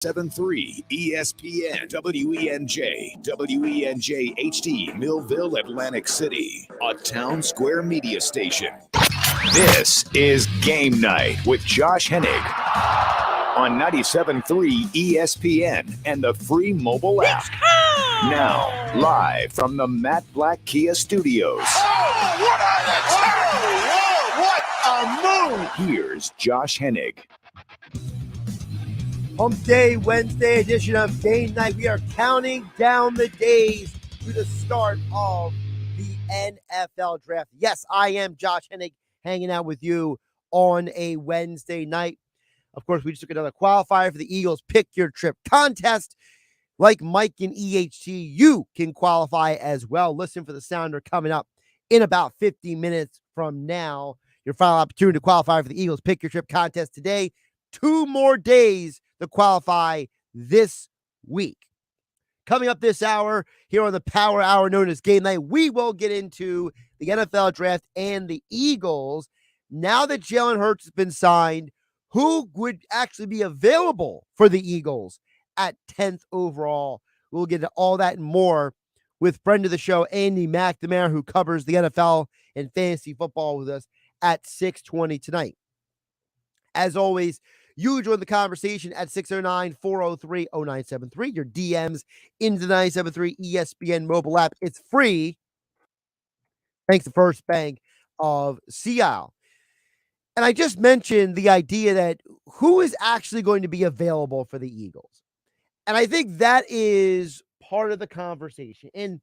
7.3 ESPN WENJ HD Millville, Atlantic City, a Town Square media station. This is Game Night with Josh Hennig on 97.3 ESPN and the free mobile app. Now, live from the Matt Black Kia Studios. What a move! Here's Josh Hennig. Hump Day, Wednesday edition of Game Night. We are counting down the days to the start of the NFL draft. Yes, I am Josh Hennig, hanging out with you on a Wednesday night. Of course, we just took another qualifier for the Eagles Pick Your Trip contest. Like Mike and EHT, you can qualify as well. Listen for the sounder coming up in about 50 minutes from now. Your final opportunity to qualify for the Eagles Pick Your Trip contest today. 2 more days to qualify this week. Coming up this hour, here on the Power Hour known as Game Night, we will get into the NFL draft and the Eagles. Now that Jalen Hurts has been signed, who would actually be available for the Eagles at 10th overall? We'll get into all that and more with friend of the show, Andy McNamara, who covers the NFL and fantasy football with us at 6:20 tonight. As always, you join the conversation at 609-403-0973. Your DMs into the 973 ESPN mobile app. It's free. Thanks to First Bank of Seattle. And I just mentioned the idea that who is actually going to be available for the Eagles. And I think that is part of the conversation. And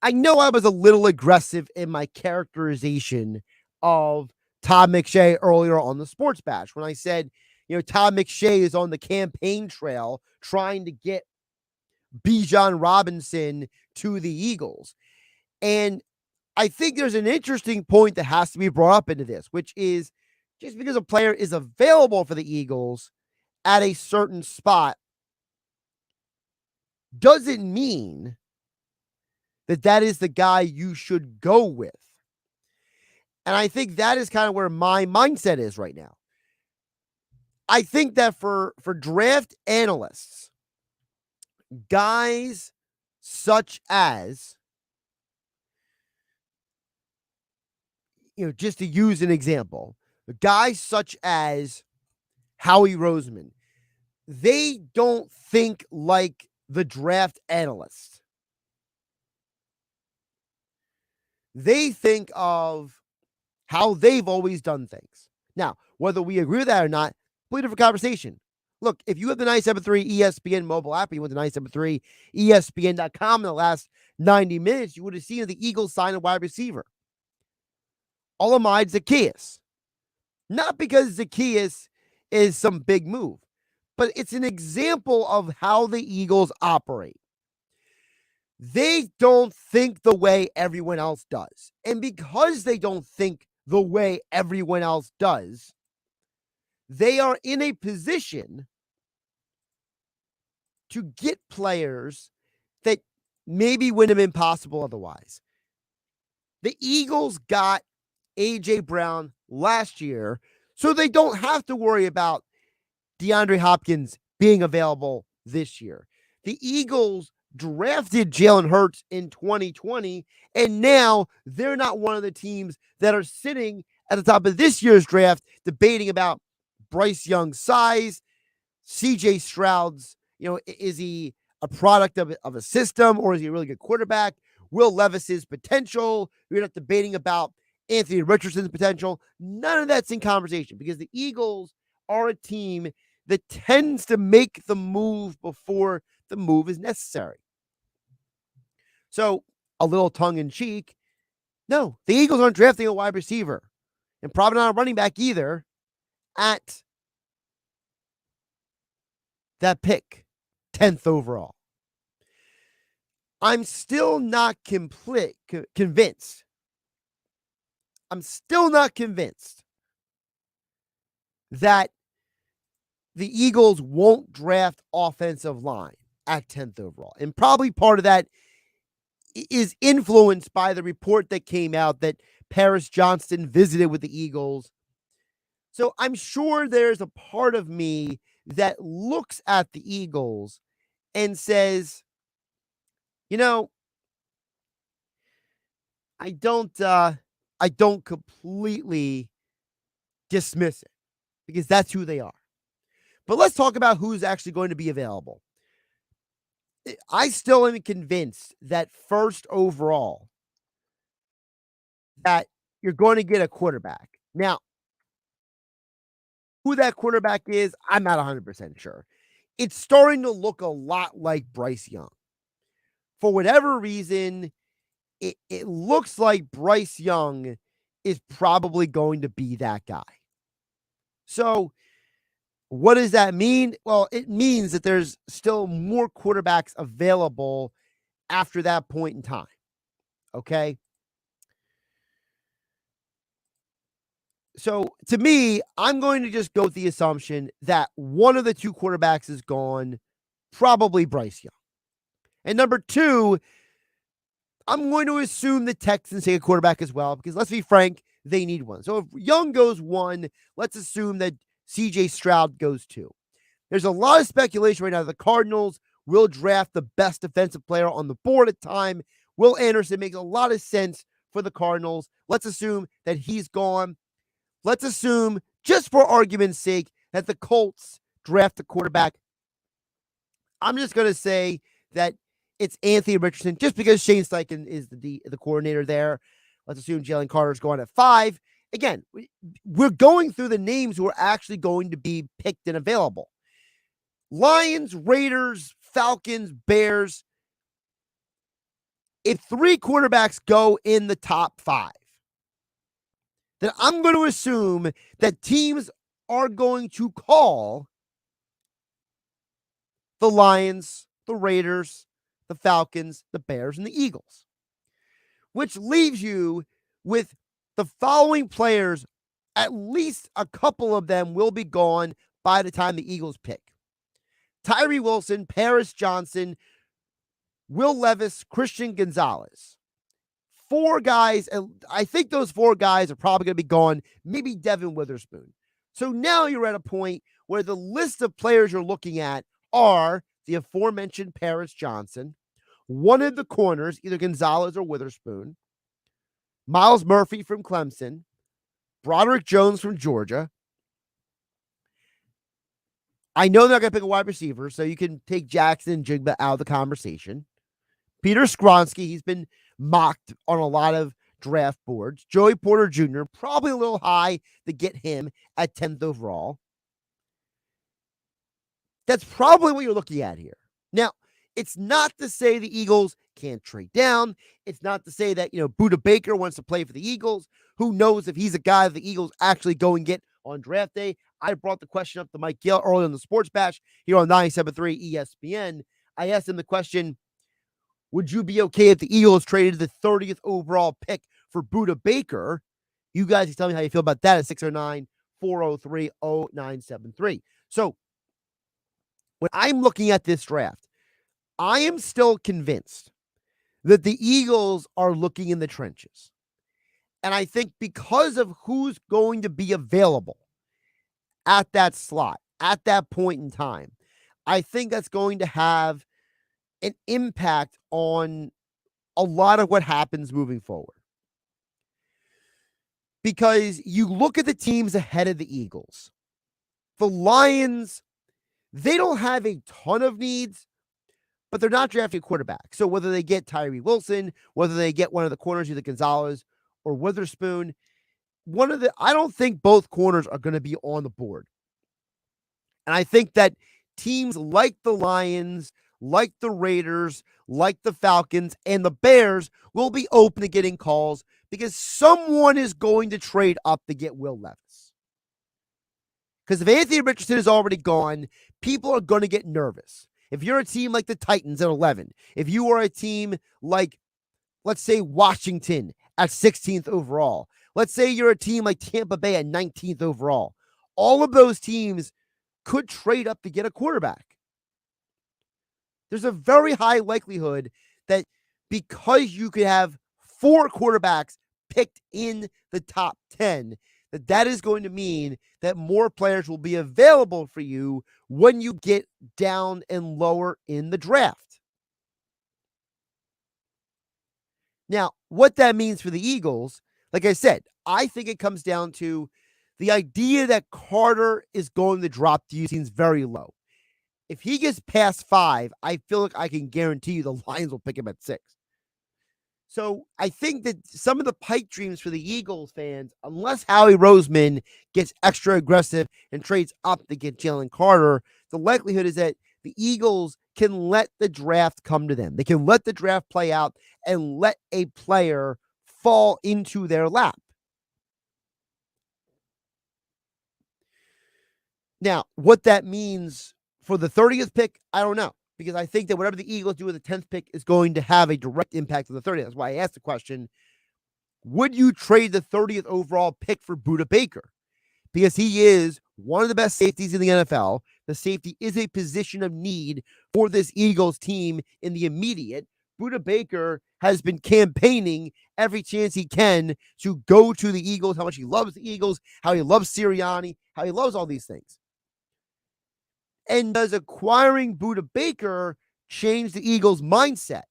I know I was a little aggressive in my characterization of Todd McShay earlier on the Sports Bash when I said, Todd McShay is on the campaign trail trying to get Bijan Robinson to the Eagles. And I think there's an interesting point that has to be brought up into this, which is just because a player is available for the Eagles at a certain spot doesn't mean that that is the guy you should go with. And I think that is kind of where my mindset is right now. I think that for draft analysts, guys such as, just to use an example, guys such as Howie Roseman, they don't think like the draft analyst. They think of how they've always done things. Now, whether we agree with that or not, completely different conversation. Look, if you have the 973 ESPN mobile app, you went to 973ESPN.com in the last 90 minutes, you would have seen that the Eagles sign a wide receiver. Olamide Zaccheaus. Not because Zaccheaus is some big move, but it's an example of how the Eagles operate. They don't think the way everyone else does. And because they don't think the way everyone else does, they are in a position to get players that maybe wouldn't have been possible otherwise. The Eagles got A.J. Brown last year, so they don't have to worry about DeAndre Hopkins being available this year. The Eagles drafted Jalen Hurts in 2020, and now they're not one of the teams that are sitting at the top of this year's draft debating about Bryce Young's size, CJ Stroud's, is he a product of a system, or is he a really good quarterback? Will Levis's potential. We're not debating about Anthony Richardson's potential. None of that's in conversation because the Eagles are a team that tends to make the move before the move is necessary. So, a little tongue-in-cheek, no, the Eagles aren't drafting a wide receiver and probably not a running back either at that pick, 10th overall. I'm still not convinced. I'm still not convinced that the Eagles won't draft offensive line at 10th overall. And probably part of that is influenced by the report that came out that Paris Johnston visited with the Eagles. So I'm sure there's a part of me that looks at the Eagles and says, you know, I don't completely dismiss it because that's who they are. But let's talk about who's actually going to be available. I still am convinced that first overall that you're going to get a quarterback. Now, who that quarterback is, I'm not 100% sure. It's starting to look a lot like Bryce Young. For whatever reason, it looks like Bryce Young is probably going to be that guy. So, what does that mean? Well, it means that there's still more quarterbacks available after that point in time. Okay. So to me, I'm going to just go with the assumption that one of the two quarterbacks is gone, probably Bryce Young. And number two, I'm going to assume the Texans take a quarterback as well, because let's be frank, they need one. So if Young goes one, let's assume that CJ Stroud goes two. There's a lot of speculation right now. The Cardinals will draft the best defensive player on the board at the time. Will Anderson makes a lot of sense for the Cardinals. Let's assume that he's gone. Let's assume, just for argument's sake, that the Colts draft the quarterback. I'm just going to say that it's Anthony Richardson, just because Shane Steichen is the coordinator there. Let's assume Jalen Carter's going at 5. Again, we're going through the names who are actually going to be picked and available. Lions, Raiders, Falcons, Bears. If 3 quarterbacks go in the top 5, then I'm going to assume that teams are going to call the Lions, the Raiders, the Falcons, the Bears, and the Eagles, which leaves you with the following players. At least a couple of them will be gone by the time the Eagles pick: Tyree Wilson, Paris Johnson, Will Levis, Christian Gonzalez. 4 guys, and I think those 4 guys are probably going to be gone, maybe Devin Witherspoon. So now you're at a point where the list of players you're looking at are the aforementioned Paris Johnson, one of the corners, either Gonzalez or Witherspoon, Miles Murphy from Clemson, Broderick Jones from Georgia. I know they're going to pick a wide receiver, so you can take Jackson and Jigba out of the conversation. Peter Skronsky, he's been mocked on a lot of draft boards. Joey Porter Jr., probably a little high to get him at 10th overall. That's probably what you're looking at here. Now, it's not to say the Eagles can't trade down. It's not to say that, Buda Baker wants to play for the Eagles. Who knows if he's a guy that the Eagles actually go and get on draft day. I brought the question up to Mike Gill early on the Sports Bash here on 97.3 ESPN. I asked him the question, would you be okay if the Eagles traded the 30th overall pick for Buda Baker? You guys can tell me how you feel about that at 609-403-0973. So when I'm looking at this draft, I am still convinced that the Eagles are looking in the trenches. And I think because of who's going to be available at that slot, at that point in time, I think that's going to have an impact on a lot of what happens moving forward. Because you look at the teams ahead of the Eagles. The Lions, they don't have a ton of needs, but they're not drafting a quarterback. So whether they get Tyree Wilson, whether they get one of the corners, either Gonzalez or Witherspoon, I don't think both corners are going to be on the board. And I think that teams like the Lions, like the Raiders, like the Falcons, and the Bears will be open to getting calls because someone is going to trade up to get Will Levis. Because if Anthony Richardson is already gone, people are going to get nervous. If you're a team like the Titans at 11, if you are a team like, let's say, Washington at 16th overall, let's say you're a team like Tampa Bay at 19th overall, all of those teams could trade up to get a quarterback. There's a very high likelihood that because you could have 4 quarterbacks picked in the top 10, that is going to mean that more players will be available for you when you get down and lower in the draft. Now, what that means for the Eagles, like I said, I think it comes down to the idea that Carter is going to drop to you seems very low. If he gets past 5, I feel like I can guarantee you the Lions will pick him at 6. So I think that some of the pipe dreams for the Eagles fans, unless Howie Roseman gets extra aggressive and trades up to get Jalen Carter, the likelihood is that the Eagles can let the draft come to them. They can let the draft play out and let a player fall into their lap. Now, what that means for the 30th pick, I don't know. Because I think that whatever the Eagles do with the 10th pick is going to have a direct impact on the 30th. That's why I asked the question, would you trade the 30th overall pick for Budda Baker? Because he is one of the best safeties in the NFL. The safety is a position of need for this Eagles team in the immediate. Budda Baker has been campaigning every chance he can to go to the Eagles, how much he loves the Eagles, how he loves Sirianni, how he loves all these things. And does acquiring Budda Baker change the Eagles' mindset?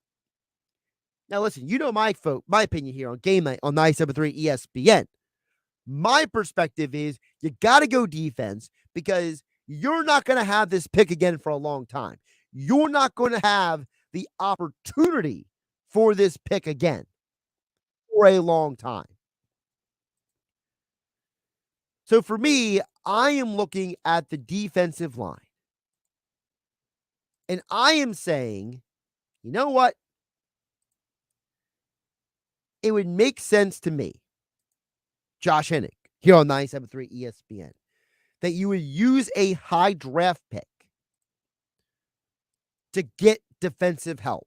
Now, listen, you know my opinion here on Game Night on 97.3 ESPN. My perspective is you got to go defense because you're not going to have this pick again for a long time. You're not going to have the opportunity for this pick again for a long time. So for me, I am looking at the defensive line. And I am saying, you know what? It would make sense to me, Josh Hennig, here on 97.3 ESPN, that you would use a high draft pick to get defensive help.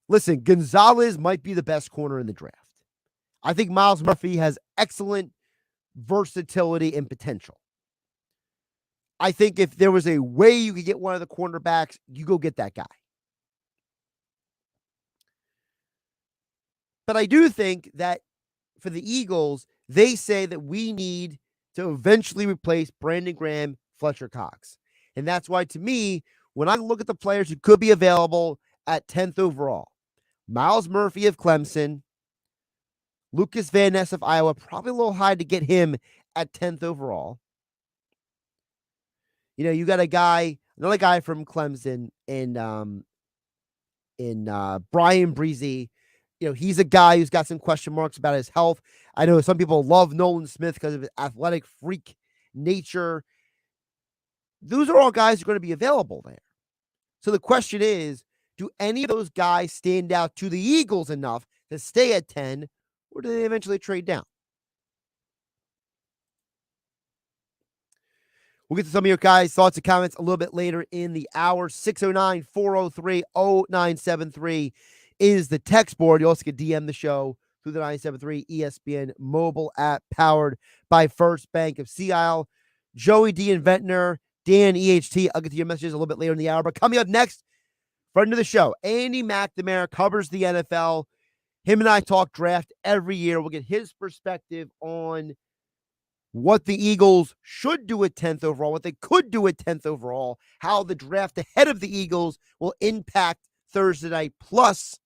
Listen, Gonzalez might be the best corner in the draft. I think Myles Murphy has excellent versatility and potential. I think if there was a way you could get one of the cornerbacks, you go get that guy. But I do think that for the Eagles, they say that we need to eventually replace Brandon Graham, Fletcher Cox. And that's why, to me, when I look at the players who could be available at 10th overall, Myles Murphy of Clemson, Lucas Van Ness of Iowa, probably a little high to get him at 10th overall. You know, you got another guy from Clemson in Brian Breezy. You know, he's a guy who's got some question marks about his health. I know some people love Nolan Smith because of his athletic freak nature. Those are all guys who are going to be available there. So the question is, do any of those guys stand out to the Eagles enough to stay at 10, or do they eventually trade down? We'll get to some of your guys' thoughts and comments a little bit later in the hour. 609-403-0973 is the text board. You also can DM the show through the 973 ESPN mobile app powered by First Bank of Sea Isle. Joey D. and Ventnor, Dan EHT. I'll get to your messages a little bit later in the hour. But coming up next, friend of the show, Andy McNamara covers the NFL. Him and I talk draft every year. We'll get his perspective on what the Eagles should do at 10th overall, what they could do at 10th overall, how the draft ahead of the Eagles will impact Thursday night. Plus,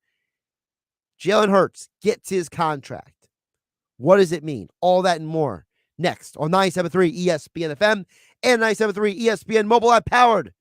Jalen Hurts gets his contract. What does it mean? All that and more next on 97.3 ESPN FM and 97.3 ESPN mobile app powered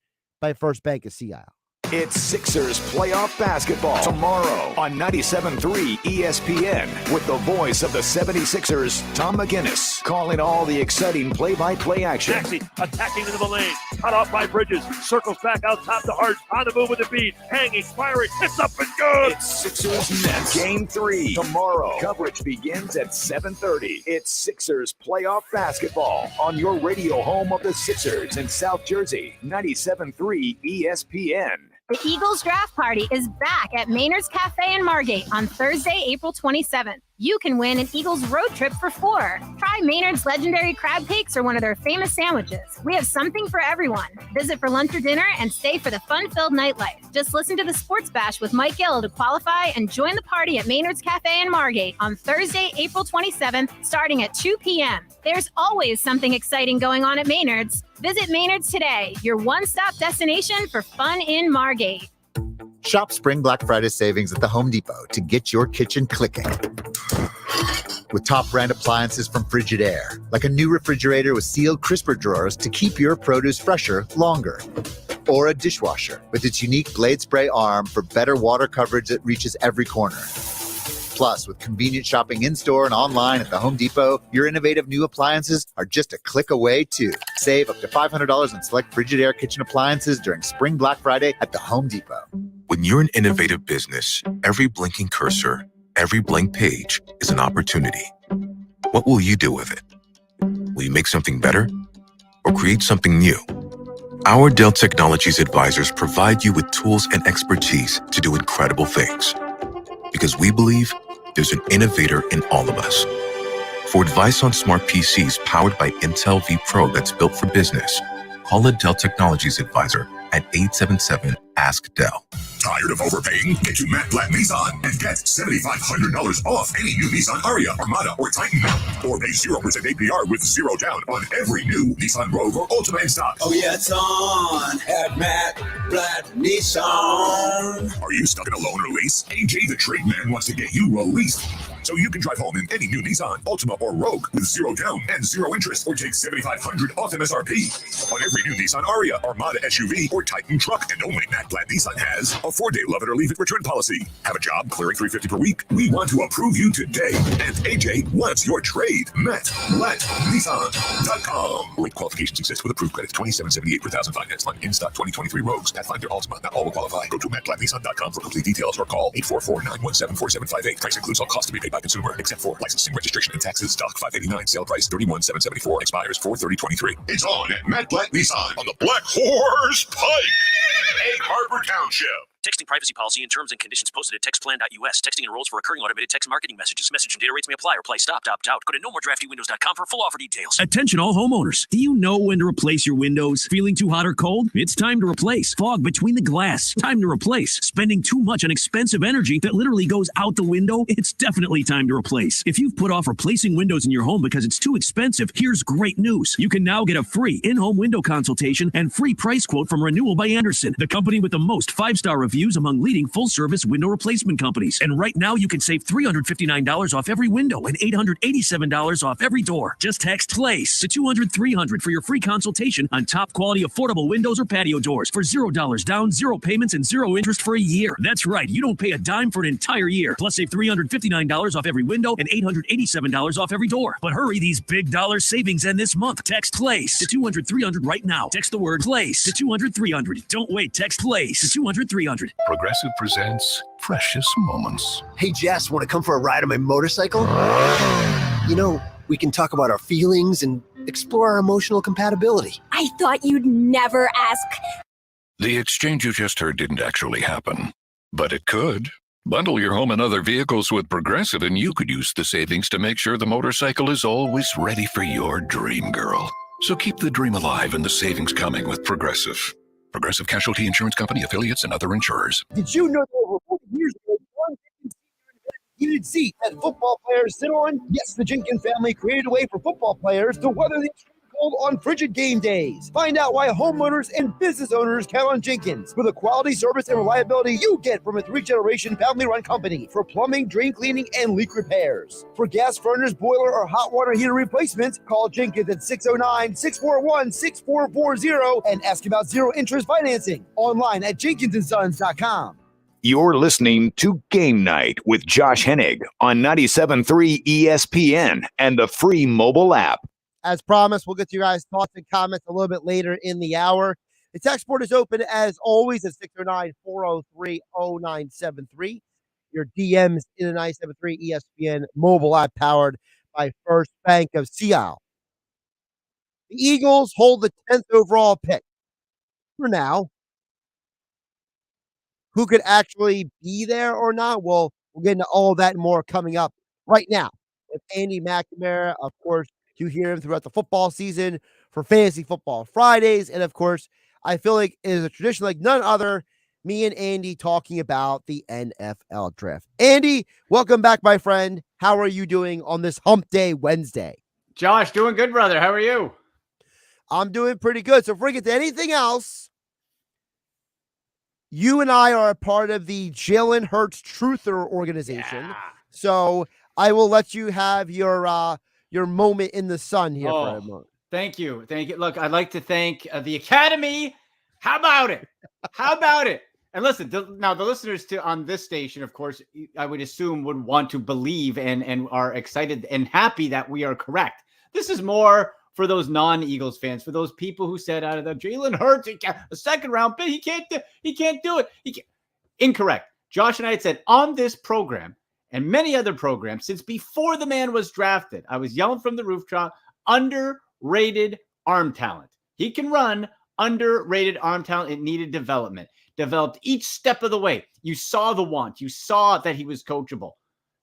by First Bank of Sea Isle. It's Sixers playoff basketball tomorrow on 97.3 ESPN with the voice of the 76ers, Tom McGinnis, calling all the exciting play-by-play action. Maxey attacking into the lane, cut off by Bridges, circles back out top to Hart, on the move with the beat, hanging, firing, it's up and good! It's Sixers Nets Game 3 tomorrow. Coverage begins at 7:30. It's Sixers playoff basketball on your radio home of the Sixers in South Jersey, 97.3 ESPN. The Eagles Draft Party is back at Maynard's Cafe in Margate on Thursday, April 27th. You can win an Eagles road trip for 4. Try Maynard's legendary crab cakes or one of their famous sandwiches. We have something for everyone. Visit for lunch or dinner and stay for the fun-filled nightlife. Just listen to the Sports Bash with Mike Gill to qualify and join the party at Maynard's Cafe in Margate on Thursday, April 27th, starting at 2 p.m. There's always something exciting going on at Maynard's. Visit Maynard's today, your one-stop destination for fun in Margate. Shop Spring Black Friday savings at the Home Depot to get your kitchen clicking. With top brand appliances from Frigidaire, like a new refrigerator with sealed crisper drawers to keep your produce fresher longer. Or a dishwasher with its unique blade spray arm for better water coverage that reaches every corner. Plus, with convenient shopping in-store and online at the Home Depot, your innovative new appliances are just a click away, too. Save up to $500 on select Frigidaire kitchen appliances during Spring Black Friday at the Home Depot. When you're an innovative business, every blinking cursor, every blank page is an opportunity. What will you do with it? Will you make something better or create something new? Our Dell Technologies advisors provide you with tools and expertise to do incredible things. Because we believe there's an innovator in all of us. For advice on smart PCs powered by Intel V Pro that's built for business, call a Dell Technologies advisor at 877-ASK-DELL. Tired of overpaying? Get to Matt Blatt Nissan and get $7,500 off any new Nissan Ariya, Armada, or Titan. Or pay 0% APR with 0 down on every new Nissan Rogue or Ultima in stock. Oh yeah, it's on at Matt Blatt Nissan. Are you stuck in a loan or lease? AJ the Trade Man wants to get you released, so you can drive home in any new Nissan, Ultima, or Rogue with 0 down and 0 interest, or take $7,500 off MSRP on every new Nissan Ariya, Armada SUV, or Titan truck. And only Matt Blatt Nissan has a 4-day love it or leave it return policy. Have a job clearing $350 per week? We want to approve you today. And AJ wants your trade. MattBlattNissan.com. Rate qualifications exist with approved credits. $27.78 per thousand finance on in-stock 2023 Rogues, Pathfinder, Ultima. Not all will qualify. Go to MattBlattNissan.com for complete details or call 844-917-4758. Price includes all costs to be paid by consumer, except for licensing, registration, and taxes. Stock $589. Sale price $31,774. Expires 4/30/23. It's on at Matt Blatt Nissan on the Black Horse Pike. Egg Harbor Township. Texting privacy policy and terms and conditions posted at textplan.us. Texting enrolls for recurring automated text marketing messages. Message and data rates may apply or play. Stop, opt out. Go to nomoredraftywindows.com for full offer details. Attention all homeowners. Do you know when to replace your windows? Feeling too hot or cold? It's time to replace. Fog between the glass? Time to replace. Spending too much on expensive energy that literally goes out the window? It's definitely time to replace. If you've put off replacing windows in your home because it's too expensive, here's great news. You can now get a free in-home window consultation and free price quote from Renewal by Andersen, the company with the most 5-star reviews among leading full-service window replacement companies. And right now, you can save $359 off every window and $887 off every door. Just text PLACE to 200-300 for your free consultation on top-quality affordable windows or patio doors for $0 down, 0 payments, and 0 interest for a year. That's right. You don't pay a dime for an entire year. Plus, save $359 off every window and $887 off every door. But hurry, these big dollar savings end this month. Text PLACE to 200-300 right now. Text the word PLACE to 200-300. Don't wait. Text PLACE to 200-300. Progressive presents Precious Moments. Hey, Jess, want to come for a ride on my motorcycle? You know, we can talk about our feelings and explore our emotional compatibility. I thought you'd never ask. The exchange you just heard didn't actually happen, but it could. Bundle your home and other vehicles with Progressive, and you could use the savings to make sure the motorcycle is always ready for your dream girl. So keep the dream alive and the savings coming with Progressive. Progressive Casualty Insurance Company, affiliates, and other insurers. Did you know that over 40 years ago, one heated seat that football players sit on? Yes, the Jenkins family created a way for football players to weather the extreme cold on frigid game days. Find out why homeowners and business owners count on Jenkins for the quality, service, and reliability you get from a 3-generation family-run company for plumbing, drain cleaning, and leak repairs. For gas furnace, boiler, or hot water heater replacements, call Jenkins at 609-641-6440 and ask about zero-interest financing. Online at jenkinsandsons.com. You're listening to Game Night with Josh Hennig on 97.3 ESPN and the free mobile app. As promised, we'll get to your guys' thoughts and comments a little bit later in the hour. The text board is open, as always, at 609-403-0973. Your DMs in the 97.3 ESPN mobile app powered by First Bank of Seattle. The Eagles hold the 10th overall pick. For now, who could actually be there or not? Well, we'll get into all that and more coming up right now with Andy McNamara. Of course, you hear him throughout the football season for Fantasy Football Fridays. And of course, I feel like it is a tradition like none other. Me and Andy talking about the NFL draft. Andy, welcome back, my friend. How are you doing on this Hump Day Wednesday? Josh, doing good, brother. How are you? I'm doing pretty good. So, if we get to anything else, you and I are a part of the Jalen Hurts Truther organization. Yeah. So, I will let you have your moment in the sun here for a moment. Thank you. Look, I'd like to thank the Academy. How about it? How about it? And listen, now the listeners on this station, of course, I would assume would want to believe and are excited and happy that we are correct. This is more for those non-Eagles fans, for those people who said out of the Jalen Hurts, a second round pick, he can't do it. Incorrect. Josh and I had said on this program and many other programs since before the man was drafted, I was yelling from the rooftop, underrated arm talent. He can run, underrated arm talent. It needed development. Developed each step of the way. You saw the want. You saw that he was coachable.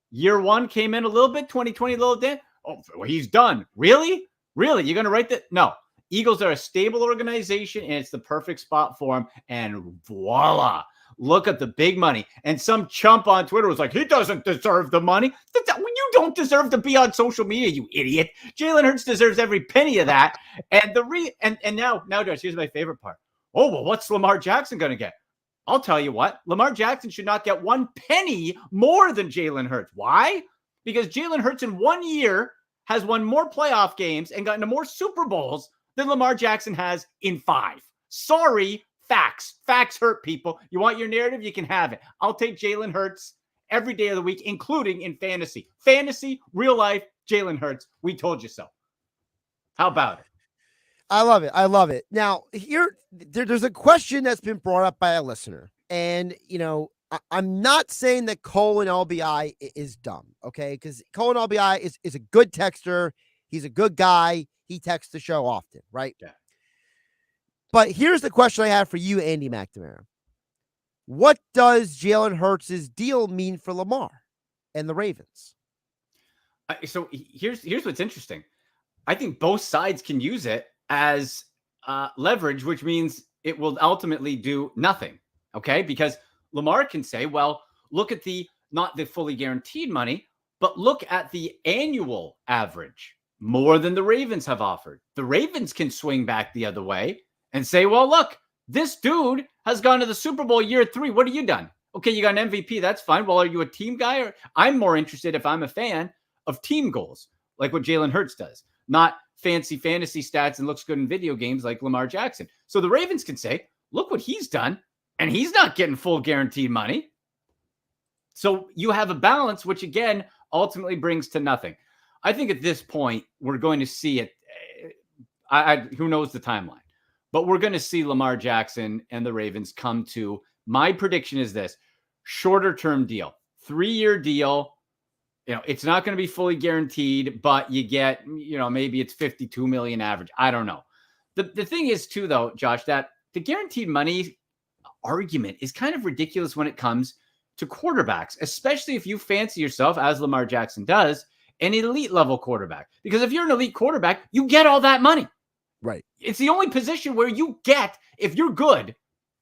Year one came in a little bit, 2020, a little bit. Oh, well, he's done. Really? You're going to write that? No. Eagles are a stable organization, and it's the perfect spot for him. And voila. Look at the big money. And some chump on Twitter was like, he doesn't deserve the money. You don't deserve to be on social media, you idiot. Jalen Hurts deserves every penny of that. And now, Josh, here's my favorite part. Oh, well, what's Lamar Jackson going to get? I'll tell you what. Lamar Jackson should not get one penny more than Jalen Hurts. Why? Because Jalen Hurts in 1 year has won more playoff games and gotten to more Super Bowls than Lamar Jackson has in 5. Sorry, facts. Facts hurt people. You want your narrative? You can have it. I'll take Jalen Hurts every day of the week, including in fantasy. Fantasy, real life, Jalen Hurts. We told you so. How about it? I love it. Now, there's a question that's been brought up by a listener. And, I'm not saying that Colin LBI is dumb, okay? Because Colin LBI is a good texter. He's a good guy. He texts the show often, right? Yeah. But here's the question I have for you, Andy McNamara. What does Jalen Hurts' deal mean for Lamar and the Ravens? So here's what's interesting. I think both sides can use it as leverage, which means it will ultimately do nothing, okay? Because Lamar can say, well, look at not the fully guaranteed money, but look at the annual average, more than the Ravens have offered. The Ravens can swing back the other way and say, well, look, this dude has gone to the Super Bowl year 3. What have you done? Okay, you got an MVP. That's fine. Well, are you a team guy? Or I'm more interested, if I'm a fan, of team goals, like what Jalen Hurts does, not fancy fantasy stats and looks good in video games like Lamar Jackson. So the Ravens can say, look what he's done, and he's not getting full guaranteed money. So you have a balance, which again, ultimately brings to nothing. I think at this point, we're going to see it. Who knows the timeline, but we're going to see Lamar Jackson and the Ravens come to, my prediction is this, shorter term deal, 3-year deal. It's not going to be fully guaranteed, but you get, maybe it's 52 million average. I don't know. The thing is too, though, Josh, that the guaranteed money argument is kind of ridiculous when it comes to quarterbacks, especially if you fancy yourself, as Lamar Jackson does, an elite level quarterback. Because if you're an elite quarterback, you get all that money. Right. It's the only position where you get, if you're good,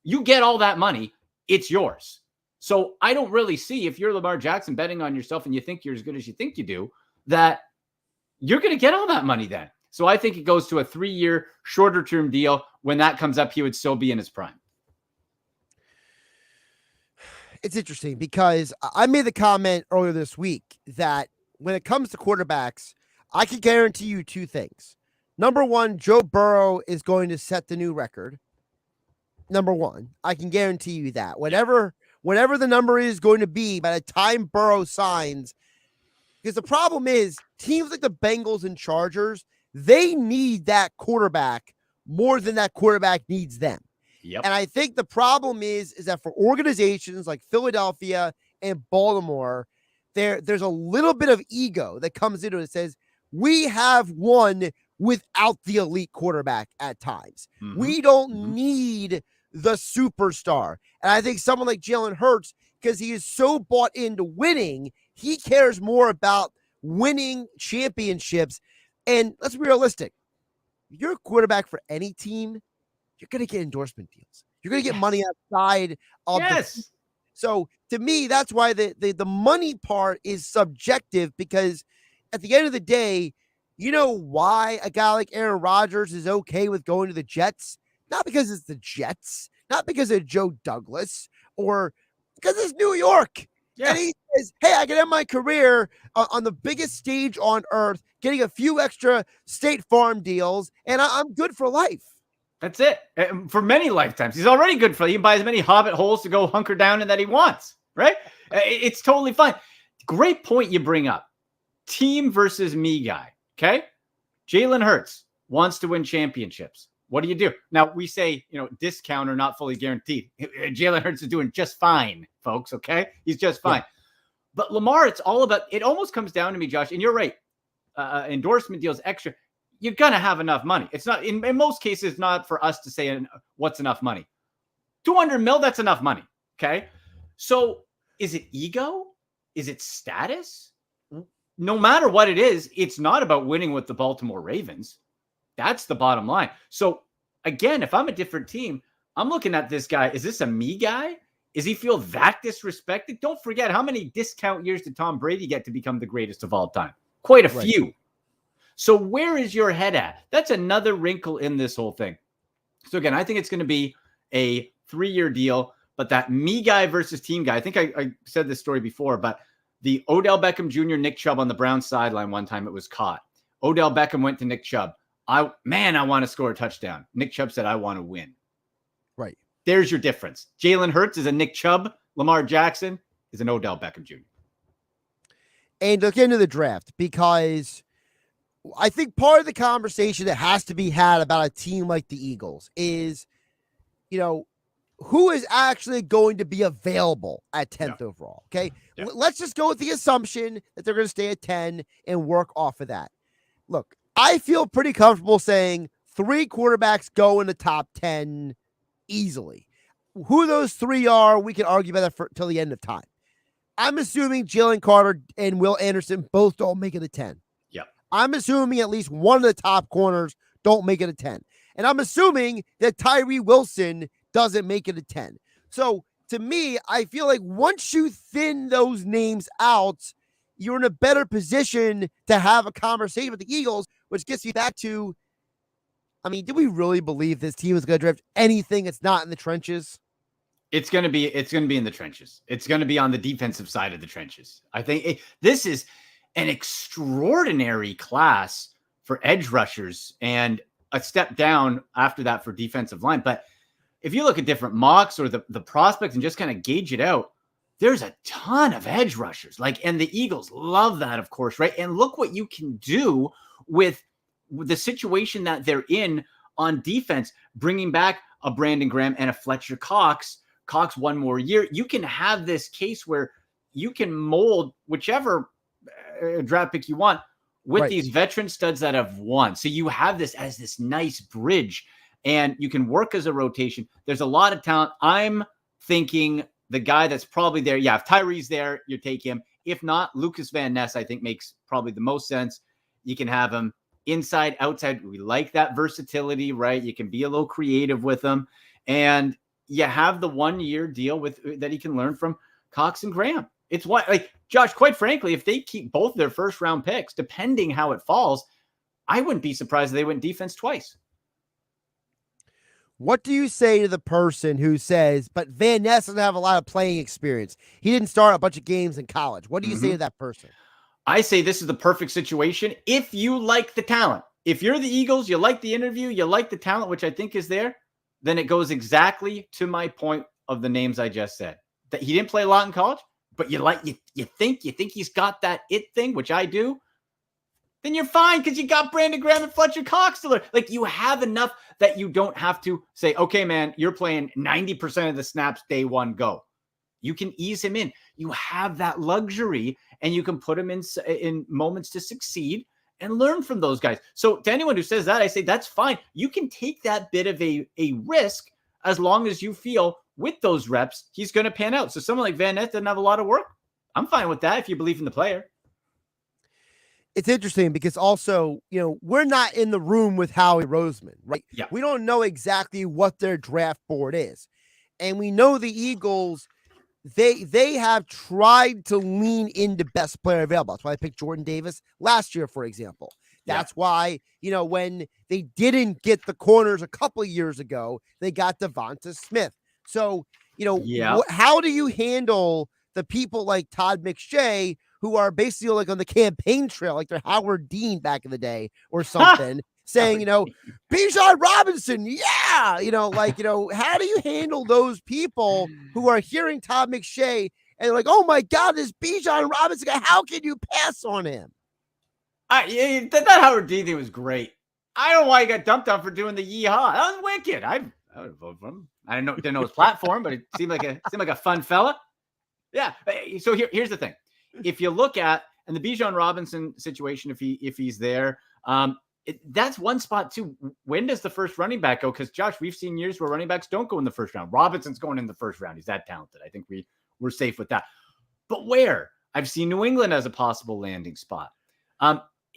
you get all that money. It's yours. So I don't really see, if you're Lamar Jackson betting on yourself and you think you're as good as you think you do, that you're going to get all that money then. So I think it goes to a 3-year shorter term deal. When that comes up, he would still be in his prime. It's interesting because I made the comment earlier this week that when it comes to quarterbacks, I can guarantee you 2 things. Number one, Joe Burrow is going to set the new record. Number one, I can guarantee you that. Whatever the number is going to be by the time Burrow signs, because the problem is teams like the Bengals and Chargers, they need that quarterback more than that quarterback needs them. Yep. And I think the problem is that for organizations like Philadelphia and Baltimore, there's a little bit of ego that comes into it and says, we have won without the elite quarterback at times. Mm-hmm. We don't need the superstar. And I think someone like Jalen Hurts, because he is so bought into winning, he cares more about winning championships. And let's be realistic. If you're a quarterback for any team, you're going to get endorsement deals. You're going to get money outside of the. So to me, that's why the money part is subjective, because at the end of the day, you know why a guy like Aaron Rodgers is okay with going to the Jets? Not because it's the Jets, not because of Joe Douglas, or because it's New York. Yeah. And he says, hey, I can end my career on the biggest stage on earth, getting a few extra State Farm deals, and I'm good for life. That's it. For many lifetimes. He's already good for it. He can buy as many hobbit holes to go hunker down in that he wants, right? It's totally fine. Great point you bring up. Team versus me guy, okay? Jalen Hurts wants to win championships. What do you do? Now, we say, discount or not fully guaranteed. Jalen Hurts is doing just fine, folks, okay? He's just fine. Yeah. But Lamar, it almost comes down to me, Josh, and you're right. Endorsement deals, extra. You're going to have enough money. It's not, in most cases, not for us to say what's enough money. $200 million, that's enough money, okay? So is it ego? Is it status? No matter what it is, it's not about winning with the Baltimore Ravens. That's the bottom line. So again, if I'm a different team, I'm looking at this guy. Is this a me guy? Does he feel that disrespected? Don't forget, how many discount years did Tom Brady get to become the greatest of all time? Quite a few. So where is your head at? That's another wrinkle in this whole thing. So again, I think it's going to be a 3-year deal, but that me guy versus team guy, I think I said this story before, but the Odell Beckham Jr., Nick Chubb on the Browns sideline one time, it was caught. Odell Beckham went to Nick Chubb. I want to score a touchdown. Nick Chubb said, I want to win. Right. There's your difference. Jalen Hurts is a Nick Chubb. Lamar Jackson is an Odell Beckham Jr. And look into the draft, because I think part of the conversation that has to be had about a team like the Eagles is, who is actually going to be available at 10th overall. Okay. Yeah. Let's just go with the assumption that they're going to stay at 10 and work off of that. Look, I feel pretty comfortable saying 3 quarterbacks go in the top 10 easily. Who those 3 are, we can argue about that till the end of time. I'm assuming Jalen Carter and Will Anderson both don't make it a 10. Yeah. I'm assuming at least one of the top corners don't make it a 10. And I'm assuming that Tyree Wilson doesn't make it a 10. So to me, I feel like once you thin those names out, you're in a better position to have a conversation with the Eagles, which gets you back to, do we really believe this team is going to draft anything that's not in the trenches? It's going to be in the trenches. It's going to be on the defensive side of the trenches. I think this is an extraordinary class for edge rushers and a step down after that for defensive line. But if you look at different mocks or the prospects and just kind of gauge it out, there's a ton of edge rushers. And the Eagles love that, of course, right? And look what you can do with the situation that they're in on defense, bringing back a Brandon Graham and a Fletcher Cox one more year. You can have this case where you can mold whichever draft pick you want with these veteran studs that have won. So you have this as this nice bridge, and you can work as a rotation. There's a lot of talent. I'm thinking the guy that's probably there. Yeah, if Tyree's there, you take him. If not, Lucas Van Ness, I think, makes probably the most sense. You can have him inside, outside. We like that versatility, right? You can be a little creative with him. And you have the 1-year deal with that he can learn from Cox and Graham. It's what, Josh, quite frankly, if they keep both their first-round picks, depending how it falls, I wouldn't be surprised if they went defense twice. What do you say to the person who says, but Van Ness doesn't have a lot of playing experience? He didn't start a bunch of games in college. What do you say to that person? I say this is the perfect situation if you like the talent. If you're the Eagles, you like the interview, you like the talent, which I think is there, then it goes exactly to my point of the names I just said. That he didn't play a lot in college, but you think he's got that it thing, which I do, then you're fine because you got Brandon Graham and Fletcher Cox to learn. You have enough that you don't have to say, okay, man, you're playing 90% of the snaps day one, go. You can ease him in. You have that luxury, and you can put him in moments to succeed and learn from those guys. So to anyone who says that, I say that's fine. You can take that bit of a risk as long as you feel with those reps, he's going to pan out. So someone like Van Ness doesn't have a lot of work. I'm fine with that if you believe in the player. It's interesting because also, we're not in the room with Howie Roseman, right? Yeah. We don't know exactly what their draft board is. And we know the Eagles, they have tried to lean into best player available. That's why I picked Jordan Davis last year, for example. That's why, when they didn't get the corners a couple of years ago, they got Devonta Smith. So, how do you handle the people like Todd McShay who are basically like on the campaign trail, like they're Howard Dean back in the day or something, saying, Bijan Robinson, how do you handle those people who are hearing Todd McShay and they're like, oh my God, this Bijan Robinson guy, how can you pass on him? That Howard Dean thing was great. I don't know why he got dumped on for doing the yeehaw. That was wicked. I would vote for him. I didn't know his platform, but it seemed like a fun fella. Yeah. So here's the thing. If you look at the Bijan Robinson situation, if he's there, that's one spot too. When does the first running back go? Because Josh, we've seen years where running backs don't go in the first round. Robinson's going in the first round. He's that talented. I think we're safe with that. But where? I've seen New England as a possible landing spot.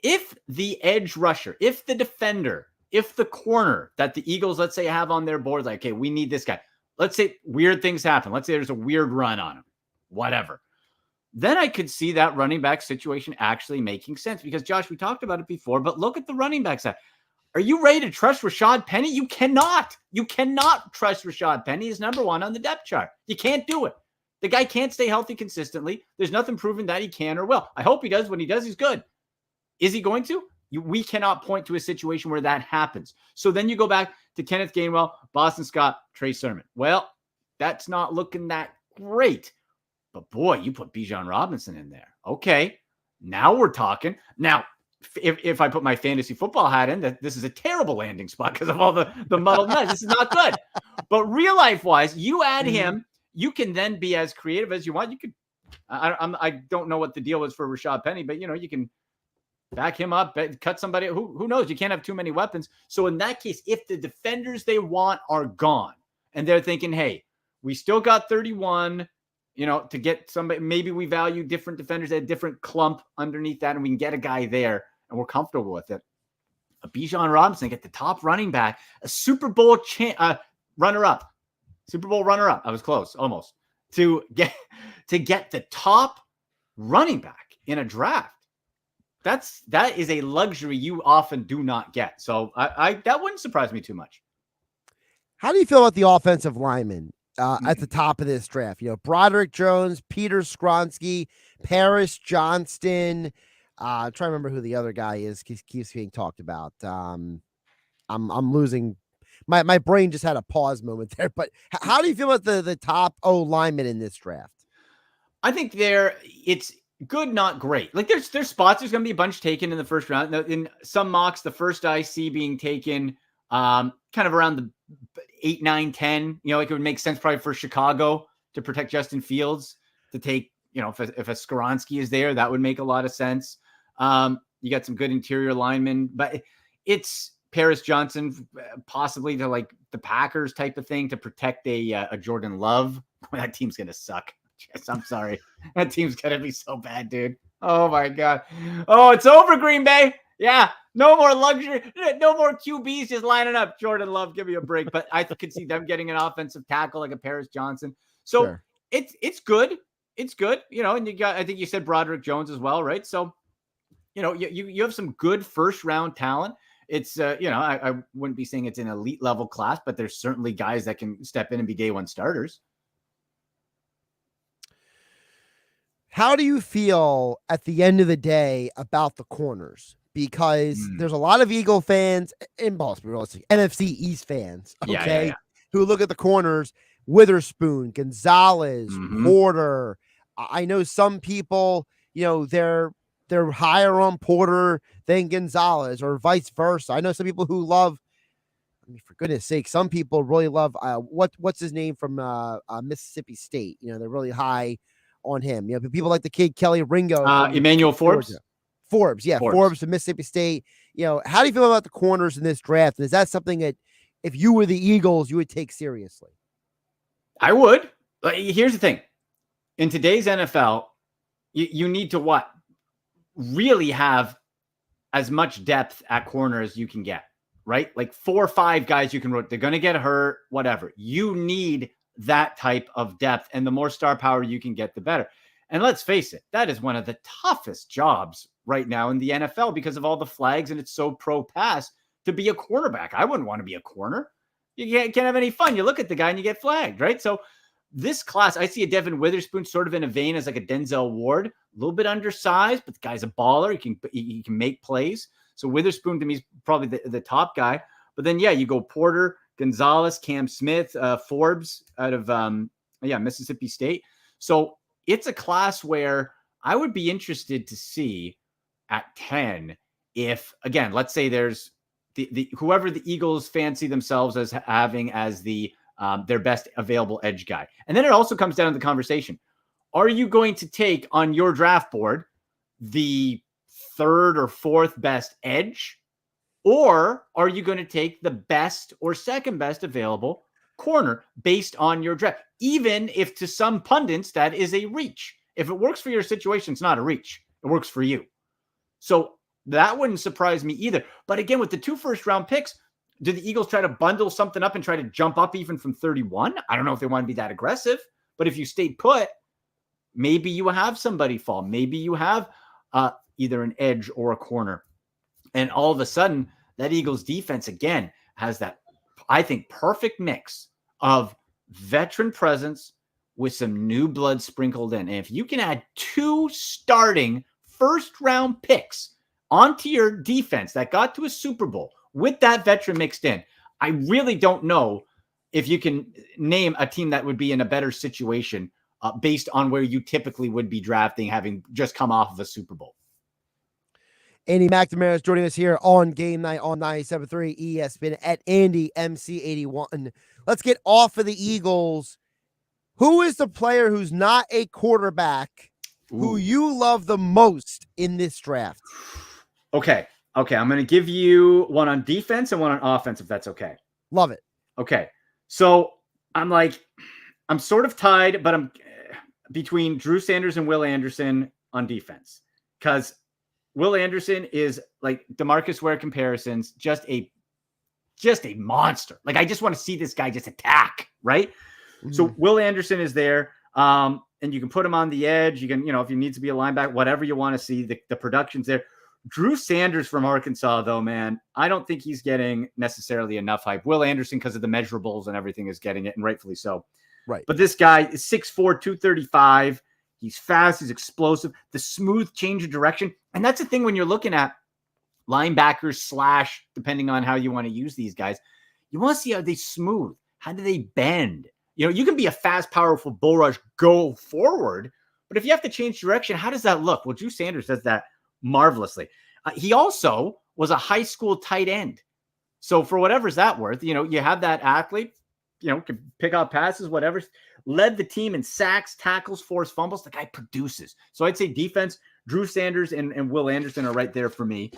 If the edge rusher, if the defender, if the corner that the Eagles, let's say, have on their board, like, okay, we need this guy. Let's say weird things happen. Let's say there's a weird run on him, whatever. Then I could see that running back situation actually making sense because, Josh, we talked about it before, but look at the running back side. Are you ready to trust Rashad Penny? You cannot. You cannot trust Rashad Penny as number one on the depth chart. You can't do it. The guy can't stay healthy consistently. There's nothing proving that he can or will. I hope he does. When he does, he's good. Is he going to? We cannot point to a situation where that happens. So then you go back to Kenneth Gainwell, Boston Scott, Trey Sermon. Well, that's not looking that great. But boy, you put Bijan Robinson in there. Okay, now we're talking. Now, if I put my fantasy football hat in, that this is a terrible landing spot because of all the muddled mess. This is not good. But real life wise, you add him, you can then be as creative as you want. You could. I don't know what the deal is for Rashad Penny, but you can back him up, cut somebody. Who knows? You can't have too many weapons. So in that case, if the defenders they want are gone, and they're thinking, hey, we still got 31. To get somebody, maybe we value different defenders at a different clump underneath that, and we can get a guy there, and we're comfortable with it. A Bijan Robinson, get the top running back, a Super Bowl runner-up. Super Bowl runner-up. I was close, almost. To get the top running back in a draft. That is a luxury you often do not get. So I that wouldn't surprise me too much. How do you feel about the offensive linemen? At the top of this draft, Broderick Jones, Peter Skronsky, Paris Johnston. I'm trying to remember who the other guy is. Keeps being talked about. I'm losing my brain. Just had a pause moment there. But how do you feel about the top O linemen in this draft? I think it's good, not great. Like there's spots. There's going to be a bunch taken in the first round. In some mocks, the first I see being taken kind of around the 8, 9, 10, like it would make sense probably for Chicago to protect Justin Fields to take, if a Skronsky is there, that would make a lot of sense. You got some good interior linemen, but it's Paris Johnson, possibly to like the Packers type of thing to protect a Jordan Love. That team's going to suck. Yes, I'm sorry. That team's going to be so bad, dude. Oh my God. Oh, it's over, Green Bay. Yeah, no more luxury, no more QBs just lining up. Jordan Love, give me a break. But I could see them getting an offensive tackle like a Paris Johnson. So sure. It's good. It's good. And you got, I think you said Broderick Jones as well, right? So, you have some good first round talent. It's, I wouldn't be saying it's an elite level class, but there's certainly guys that can step in and be day one starters. How do you feel at the end of the about the corners? Because there's a lot of Eagle fans in Boston, NFC East fans, who look at the corners, Witherspoon, Gonzalez, Porter. I know some people, they're higher on Porter than Gonzalez or vice versa. I know some people who love, for goodness sake, some people really love, what's his name from Mississippi State? They're really high on him. People like the kid Kelly Ringo. Emmanuel Forbes. Forbes from Mississippi State. How do you feel about the corners in this draft? And is that something that if you were the Eagles, you would take seriously? I would. Here's the thing. In today's NFL, you need to what? Really have as much depth at corner as you can get, right? Like 4 or 5 guys you can rotate. They're going to get hurt, whatever. You need that type of depth, and the more star power you can get, the better. And let's face it, that is one of the toughest jobs right now in the NFL because of all the flags, and it's so pro-pass to be a quarterback. I wouldn't want to be a corner. You can't have any fun. You look at the guy and you get flagged, right? So this class, I see a Devin Witherspoon sort of in a vein as like a Denzel Ward, a little bit undersized, but the guy's a baller. He can make plays. So Witherspoon to me is probably the top guy. But then, yeah, you go Porter, Gonzalez, Cam Smith, Forbes out of Mississippi State. So it's a class where I would be interested to see at 10 if, again, let's say there's the whoever the Eagles fancy themselves as having as the their best available edge guy. And then it also comes down to the conversation. Are you going to take on your draft board the 3rd or 4th best edge? Or are you going to take the best or 2nd best available corner based on your draft? Even if to some pundits that is a reach. If it works for your situation, it's not a reach. It works for you. So that wouldn't surprise me either. But again, with the 2 first-round picks, do the Eagles try to bundle something up and try to jump up even from 31? I don't know if they want to be that aggressive. But if you stay put, maybe you have somebody fall. Maybe you have either an edge or a corner. And all of a sudden, that Eagles defense, again, has that, I think, perfect mix of veteran presence with some new blood sprinkled in. And if you can add 2 starting first-round picks onto your defense that got to a Super Bowl with that veteran mixed in, I really don't know if you can name a team that would be in a better situation based on where you typically would be drafting, having just come off of a Super Bowl. Andy McNamara is joining us here on Game Night on 97.3 ESPN at Andy MC81. Let's get off of the Eagles. Who is the player who's not a quarterback who you love the most in this draft? Okay. I'm going to give you one on defense and one on offense, if that's okay. Love it. Okay. So I'm sort of tied, but I'm between Drew Sanders and Will Anderson on defense, because Will Anderson is like DeMarcus Ware comparisons, just a monster. Like, I just want to see this guy just attack, right? Mm-hmm. So Will Anderson is there. And you can put him on the edge. You can, if you need to be a linebacker, whatever you want to see, the production's there. Drew Sanders from Arkansas, though, man, I don't think he's getting necessarily enough hype. Will Anderson, because of the measurables and everything, is getting it, and rightfully so. Right. But this guy is 6'4", 235. He's fast. He's explosive. The smooth change of direction. And that's the thing when you're looking at linebackers / depending on how you want to use these guys, you want to see how they smooth. How do they bend? You can be a fast, powerful bull rush, go forward. But if you have to change direction, how does that look? Well, Drew Sanders does that marvelously. He also was a high school tight end. So for whatever's that worth, you have that athlete, can pick up passes, whatever, led the team in sacks, tackles, forced fumbles. The guy produces. So I'd say defense, Drew Sanders and Will Anderson are right there for me.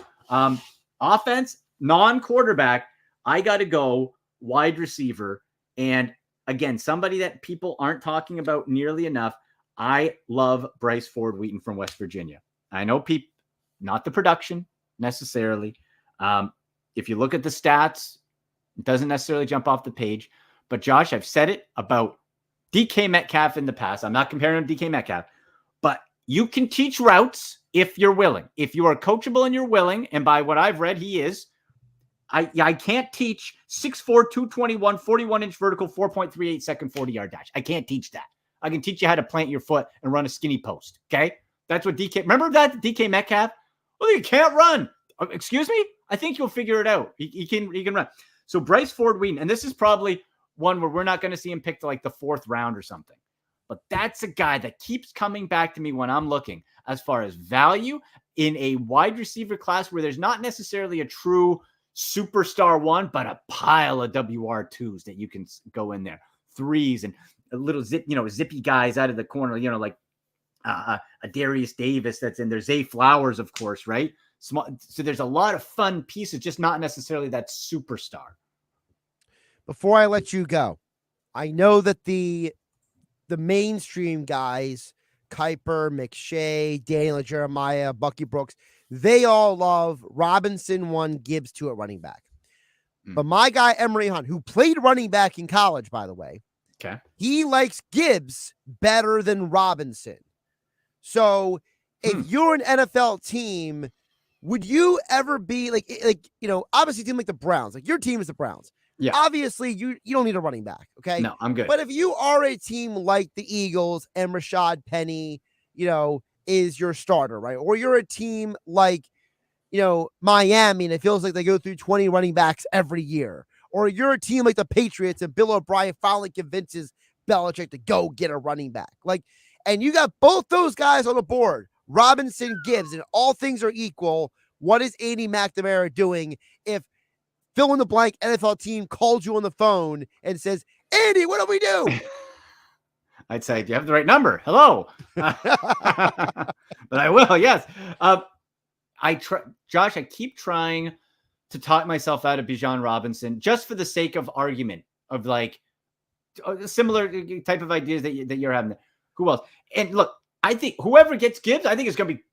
Offense, non-quarterback, I got to go wide receiver. And again, somebody that people aren't talking about nearly enough. I love Bryce Ford Wheaton from West Virginia. I know people, not the production necessarily. If you look at the stats, it doesn't necessarily jump off the page. But Josh, I've said it about DK Metcalf in the past. I'm not comparing him to DK Metcalf, but you can teach routes if you're willing. If you are coachable and you're willing, and by what I've read, he is. I can't teach 6'4", 221, 41-inch vertical, 4.38 second 40-yard dash. I can't teach that. I can teach you how to plant your foot and run a skinny post. Okay? That's what DK... Remember that DK Metcalf? Well, you can't run. Excuse me? I think you'll figure it out. He can run. So Bryce Ford Wheaton, and this is probably one where we're not going to see him picked to like the 4th round or something. But that's a guy that keeps coming back to me when I'm looking as far as value in a wide receiver class where there's not necessarily a true superstar one, but a pile of WR2s that you can go in there. 3s and a little zippy guys out of the corner, like a Darius Davis that's in there. Zay Flowers, of course, right? Small. So there's a lot of fun pieces, just not necessarily that superstar. before I let you go, I know that the mainstream guys, Kuiper, McShay, Daniel Jeremiah, Bucky Brooks, they all love Robinson 1, Gibbs 2 at running back. But my guy, Emery Hunt, who played running back in college, by the way, he likes Gibbs better than Robinson. So if you're an NFL team, would you ever be like, obviously a team like the Browns, like your team is the Browns. Yeah. Obviously, you don't need a running back, okay? No, I'm good. But if you are a team like the Eagles and Rashad Penny, is your starter, right? Or you're a team like, Miami, and it feels like they go through 20 running backs every year. Or you're a team like the Patriots and Bill O'Brien finally convinces Belichick to go get a running back. And you got both those guys on the board, Robinson, Gibbs, and all things are equal. What is Andy McNamara doing if fill in the blank NFL team called you on the phone and says, Andy, what do we do? I'd say, do you have the right number? Hello. But I will, yes. Josh, I keep trying to talk myself out of Bijan Robinson just for the sake of argument of similar type of ideas that you're having. Who else? And look, I think whoever gets Gibbs, I think is going to be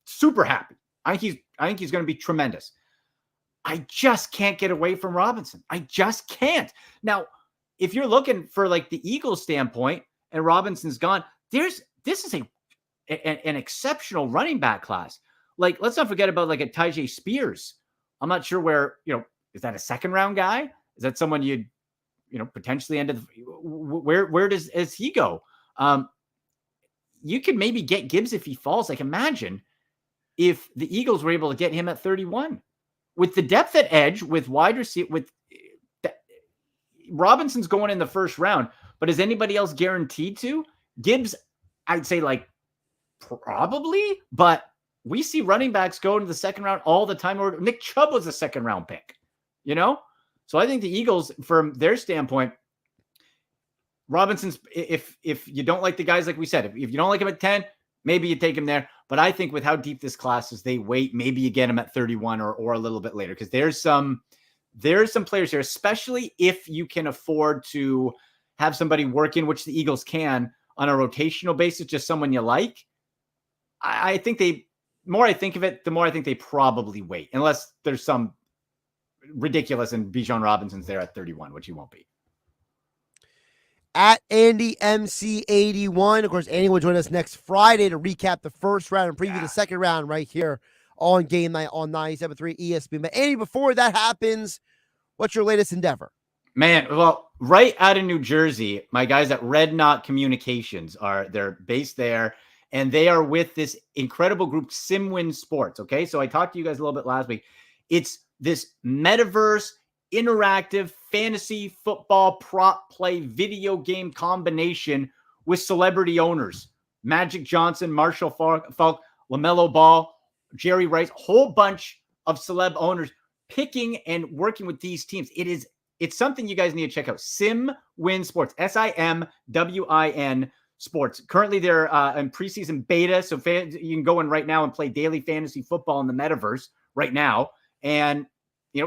super happy. I think he's going to be tremendous. I just can't get away from Robinson. I just can't. Now, if you're looking for the Eagles standpoint and Robinson's gone, this is an exceptional running back class. Let's not forget about a Tyjae Spears. I'm not sure where, is that a second round guy? Is that someone you'd, potentially end up, where does he go? You could maybe get Gibbs if he falls. Imagine if the Eagles were able to get him at 31 with the depth at edge, with wide receiver, Robinson's going in the first round, but is anybody else guaranteed to? Gibbs, I'd say probably, but we see running backs go into the second round all the time. Or Nick Chubb was a second round pick, So I think the Eagles, from their standpoint, Robinson's, if you don't like the guys, like we said, if you don't like him at 10, maybe you take him there. But I think with how deep this class is, they wait. Maybe you get him at 31 or a little bit later, because there's some players here, especially if you can afford to have somebody work in, which the Eagles can on a rotational basis, just someone you like. I think the more I think of it, the more I think they probably wait, unless there's some ridiculous and Bijan Robinson's there at 31, which he won't be. At Andy MC81. Of course, Andy will join us next Friday to recap the first round and preview the second round right here on Game Night on 97.3 ESPN. But Andy, before that happens, what's your latest endeavor? Man, well, right out of New Jersey, my guys at Red Knot Communications they're based there, and they are with this incredible group, SimWin Sports. Okay, so I talked to you guys a little bit last week. It's this metaverse interactive fantasy football prop play video game combination with celebrity owners. Magic Johnson, Marshall Falk, LaMelo Ball, Jerry Rice, whole bunch of celeb owners picking and working with these teams. It's something you guys need to check out. SimWin Sports, SIMWIN Sports. Currently, they're in preseason beta, so you can go in right now and play daily fantasy football in the metaverse right now. And,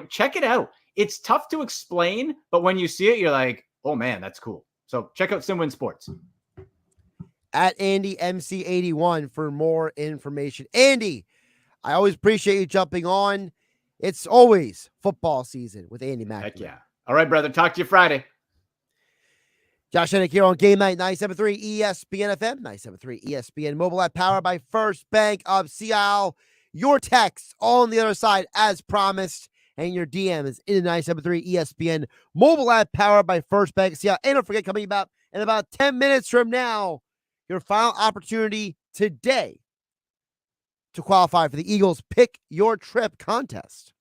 check it out. It's tough to explain, but when you see it, you're like, oh, man, that's cool. So check out SimWin Sports. At Andy MC81 for more information. Andy, I always appreciate you jumping on. It's always football season with Andy McNamara. Heck yeah. All right, brother. Talk to you Friday. Josh Hennig here on Game Night 97.3 ESPN FM, 97.3 ESPN mobile app, powered by First Bank of Seattle. Your text on the other side, as promised, and your DM is in the 97.3 ESPN mobile app, powered by First Bank of Seattle. And don't forget, coming about in about 10 minutes from now, your final opportunity today to qualify for the Eagles Pick Your Trip contest.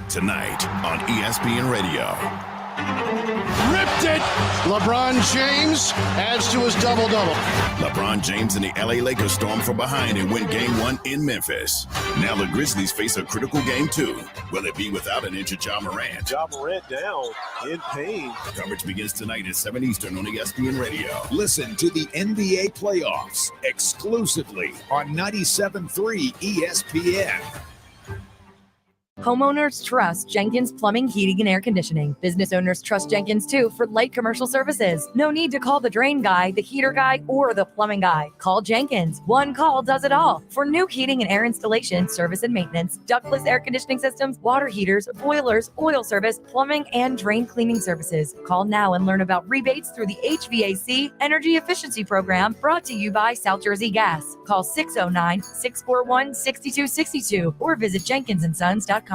Tonight on ESPN Radio. Ripped it! LeBron James adds to his double-double. LeBron James and the LA Lakers storm from behind and win Game 1 in Memphis. Now the Grizzlies face a critical Game 2. Will it be without an inch of Ja Morant? Ja Morant down in pain. Coverage begins tonight at 7 Eastern on ESPN Radio. Listen to the NBA playoffs exclusively on 97.3 ESPN. Homeowners trust Jenkins Plumbing, Heating, and Air Conditioning. Business owners trust Jenkins, too, for light commercial services. No need to call the drain guy, the heater guy, or the plumbing guy. Call Jenkins. One call does it all. For new heating and air installation, service and maintenance, ductless air conditioning systems, water heaters, boilers, oil service, plumbing, and drain cleaning services. Call now and learn about rebates through the HVAC Energy Efficiency Program, brought to you by South Jersey Gas. Call 609-641-6262 or visit jenkinsandsons.com.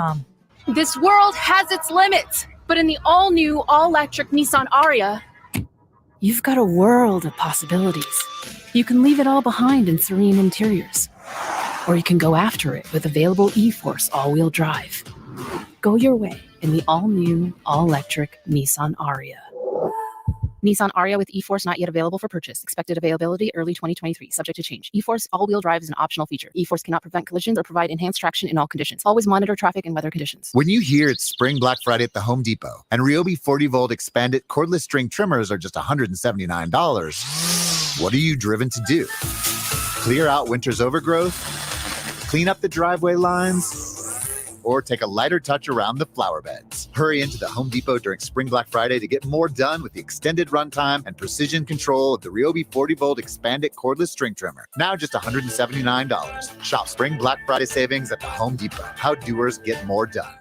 This world has its limits, but in the all-new, all-electric Nissan Ariya, you've got a world of possibilities. You can leave it all behind in serene interiors, or you can go after it with available e-Force all-wheel drive. Go your way in the all-new, all-electric Nissan Ariya. Nissan Ariya with e-Force not yet available for purchase. Expected availability early 2023, subject to change. E-Force all-wheel drive is an optional feature. E-Force cannot prevent collisions or provide enhanced traction in all conditions. Always monitor traffic and weather conditions. When you hear it's Spring Black Friday at the Home Depot and Ryobi 40-volt expanded cordless string trimmers are just $179, what are you driven to do? Clear out winter's overgrowth? Clean up the driveway lines? Or take a lighter touch around the flower beds? Hurry into the Home Depot during Spring Black Friday to get more done with the extended runtime and precision control of the Ryobi 40-volt expanded cordless string trimmer. Now just $179. Shop Spring Black Friday savings at the Home Depot. How doers get more done.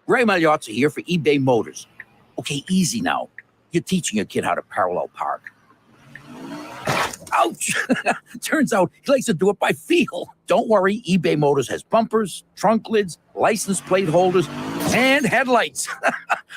Ray Magliozzi here for eBay Motors. Okay, easy now. You're teaching a kid how to parallel park. Ouch! Turns out he likes to do it by feel. Don't worry, eBay Motors has bumpers, trunk lids, license plate holders, and headlights.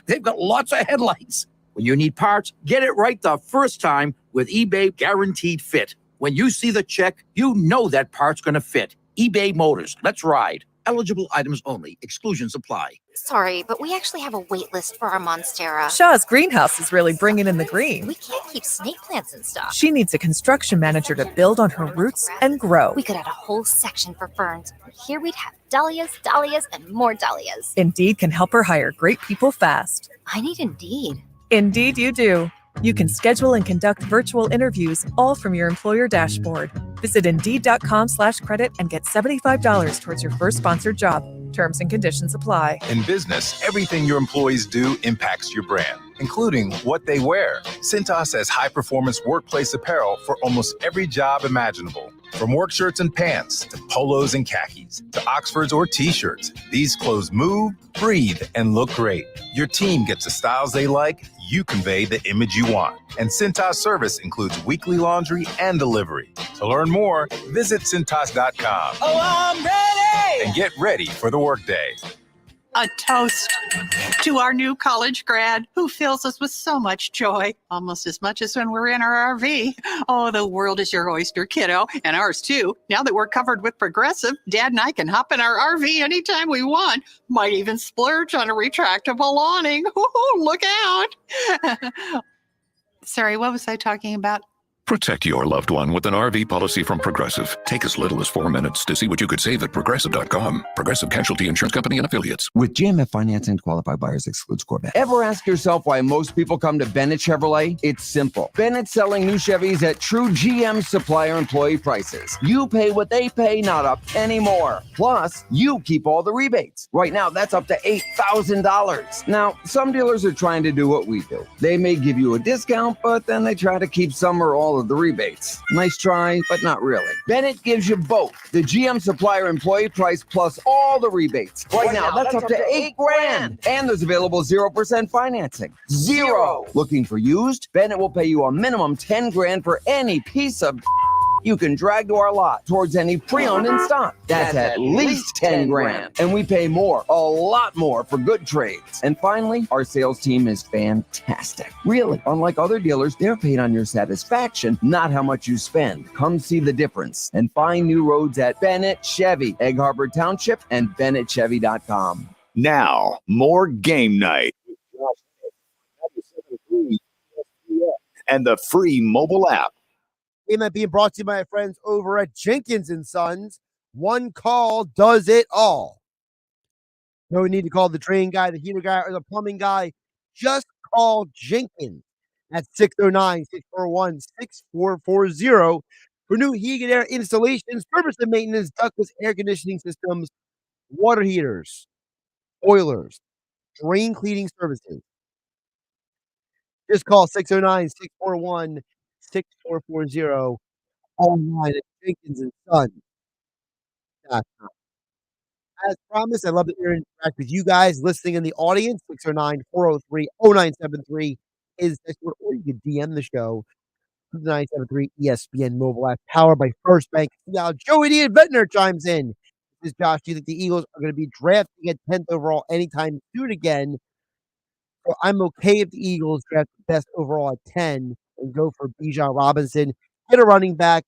They've got lots of headlights. When you need parts, get it right the first time with eBay Guaranteed Fit. When you see the check, you know that part's going to fit. eBay Motors. Let's ride. Eligible items only. Exclusions apply. Sorry, but we actually have a wait list for our Monstera. Shaw's greenhouse is really bringing in the green. We can't keep snake plants in stock. She needs a construction manager to build on her roots and grow. We could add a whole section for ferns. Here we'd have dahlias, dahlias, and more dahlias. Indeed can help her hire great people fast. I need Indeed. Indeed you do. You can schedule and conduct virtual interviews all from your employer dashboard. Visit Indeed.com/credit and get $75 towards your first sponsored job. Terms and conditions apply. In business, everything your employees do impacts your brand, including what they wear. Cintas has high-performance workplace apparel for almost every job imaginable. From work shirts and pants, to polos and khakis, to Oxfords or T-shirts, these clothes move, breathe, and look great. Your team gets the styles they like, you convey the image you want. And Cintas service includes weekly laundry and delivery. To learn more, visit Cintas.com. Oh, I'm ready! And get ready for the workday. A toast to our new college grad who fills us with so much joy, almost as much as when we're in our RV. Oh, the world is your oyster, kiddo, and ours too. Now that we're covered with Progressive, Dad and I can hop in our RV anytime we want. Might even splurge on a retractable awning. Ooh, look out. Sorry, what was I talking about? Protect your loved one with an RV policy from Progressive. Take as little as 4 minutes to see what you could save at Progressive.com. Progressive Casualty Insurance Company and Affiliates. With GMF financing, qualified buyers excludes Corvette. Ever ask yourself why most people come to Bennett Chevrolet? It's simple. Bennett's selling new Chevys at true GM supplier employee prices. You pay what they pay, not a penny more. Plus, you keep all the rebates. Right now, that's up to $8,000. Now, some dealers are trying to do what we do. They may give you a discount, but then they try to keep some or all of the rebates. Nice try, but not really. Bennett gives you both the GM supplier employee price plus all the rebates. Right now, that's up to $8,000. And there's available 0% financing. Zero. Looking for used? Bennett will pay you a minimum $10,000 for any piece of you can drag to our lot towards any pre-owned in stock. That's at least $10,000. And we pay more, a lot more for good trades. And finally, our sales team is fantastic. Really, unlike other dealers, they're paid on your satisfaction, not how much you spend. Come see the difference and find new roads at Bennett Chevy, Egg Harbor Township, and BennettChevy.com. Now, more Game Night. And the free mobile app. Game Night being brought to you by my friends over at Jenkins and Sons. One call does it all. No need to call the drain guy, the heater guy, or the plumbing guy. Just call Jenkins at 609-641-6440 for new heating and air installations, service and maintenance, ductless air conditioning systems, water heaters, Oilers, drain cleaning services. Just call 609-641-6440 online at Jenkins and Son.com. As promised, I love to interact with you guys listening in the audience. 609-403-0973 is the text word, or you can DM the show to the 973 ESPN mobile app, powered by First Bank. Now, Joey D. and Ventnor chimes in. This is Josh. Do you think the Eagles are going to be drafting at 10th overall anytime soon again? So I'm okay if the Eagles draft the best overall at 10 and go for Bijan Robinson. Get a running back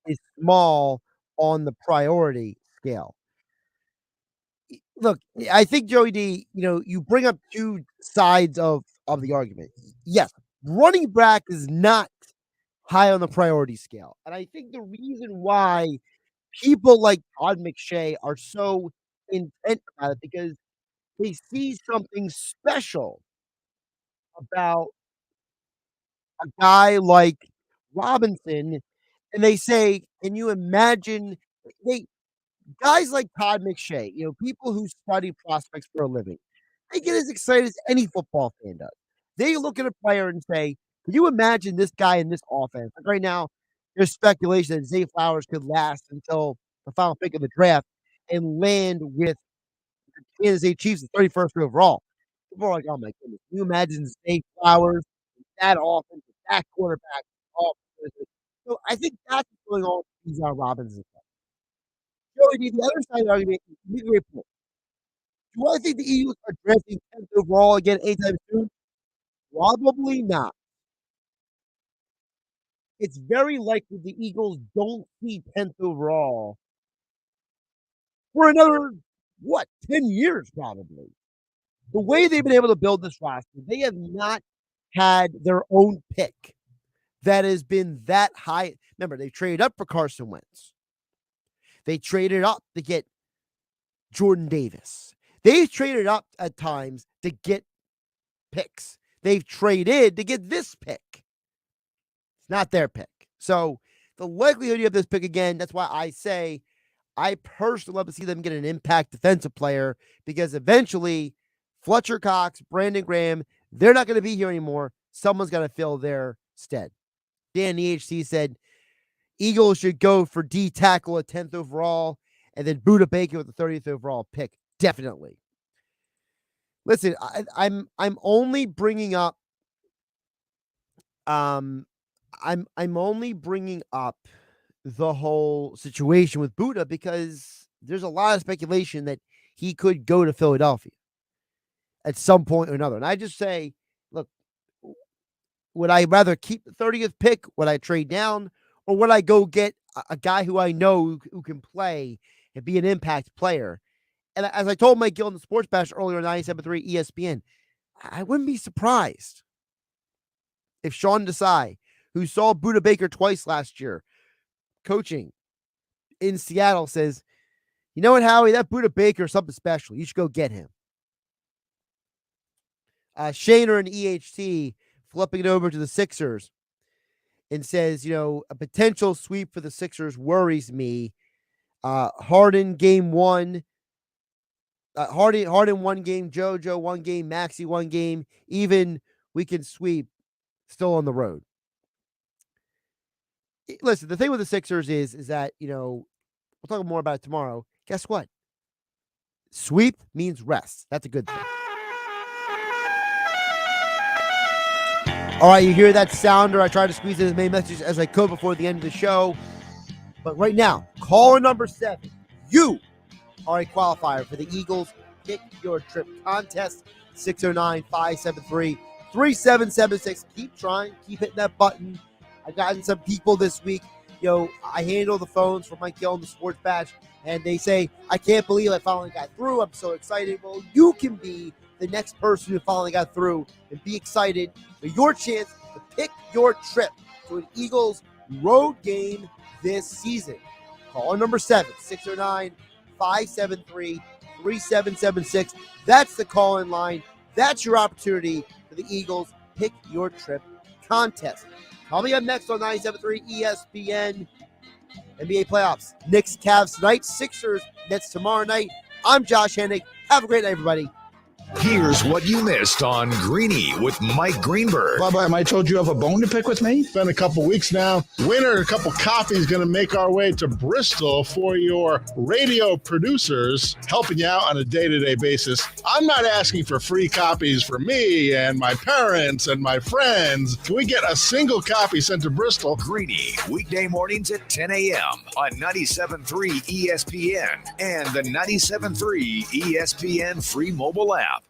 is small on the priority scale. Look, I think Joey D, you bring up two sides of the argument. Yes, running back is not high on the priority scale. And I think the reason why people like Todd McShay are so intent about it because they see something special about a guy like Robinson, and they say, "Can you imagine?" They guys like Todd McShay, people who study prospects for a living, they get as excited as any football fan does. They look at a player and say, "Can you imagine this guy in this offense?" Like right now, there's speculation that Zay Flowers could last until the final pick of the draft and land with the Kansas City Chiefs at 31st overall. People are like, "Oh my goodness, can you imagine Zay Flowers, that offense, that quarterback?" Oh, so I think that's what's going on with Bijan Robinson. Joey, the other side of the argument is a great point. Do I think the Eagles are drafting 10th overall again anytime soon? Probably not. It's very likely the Eagles don't see 10th overall for another, 10 years probably. The way they've been able to build this roster, they have not had their own pick that has been that high. Remember, they traded up for Carson Wentz. They traded up to get Jordan Davis. They've traded up at times to get picks. They've traded to get this pick. It's not their pick. So the likelihood you have this pick again, that's why I say I personally love to see them get an impact defensive player because eventually Fletcher Cox, Brandon Graham, they're not going to be here anymore. Someone's going to fill their stead. Dan EHC said Eagles should go for D tackle at 10th overall and then Buda Baker with the 30th overall pick. Definitely. Listen, I'm only bringing up I'm only bringing up the whole situation with Buda because there's a lot of speculation that he could go to Philadelphia at some point or another. And I just say, look, would I rather keep the 30th pick? Would I trade down? Or would I go get a guy who I know who can play and be an impact player? And as I told Mike Gill in the Sports Bash earlier on 97.3 ESPN, I wouldn't be surprised if Sean Desai, who saw Buda Baker twice last year coaching in Seattle, says, "You know what, Howie, that Buda Baker is something special. You should go get him." Shaner and EHT flipping it over to the Sixers and says, a potential sweep for the Sixers worries me. Harden game one. Harden one game, JoJo one game, Maxey one game. Even we can sweep still on the road. Listen, the thing with the Sixers is that, we'll talk more about it tomorrow. Guess what? Sweep means rest. That's a good thing. All right, you hear that sounder. I tried to squeeze in as many messages as I could before the end of the show. But right now, caller number 7, you are a qualifier for the Eagles Pick Your Trip contest. 609-573-3776. Keep trying. Keep hitting that button. I've gotten some people this week. I handle the phones for Mike Gill in the Sports Bash, and they say, "I can't believe I finally got through. I'm so excited." Well, you can be the next person who finally got through and be excited for your chance to pick your trip to an Eagles road game this season. Caller number 7, 609-573-3776. That's the call-in line. That's your opportunity for the Eagles Pick Your Trip contest. Coming up next on 97.3 ESPN, NBA playoffs. Knicks, Cavs tonight. Sixers, Nets tomorrow night. I'm Josh Hennig. Have a great night, everybody. Here's what you missed on Greeny with Mike Greenberg. Bubba, am I told you have a bone to pick with me? It's been a couple weeks now. Winner and a cup of coffee is going to make our way to Bristol for your radio producers, helping you out on a day-to-day basis. I'm not asking for free copies for me and my parents and my friends. Can we get a single copy sent to Bristol? Greeny, weekday mornings at 10 a.m. on 97.3 ESPN and the 97.3 ESPN free mobile app.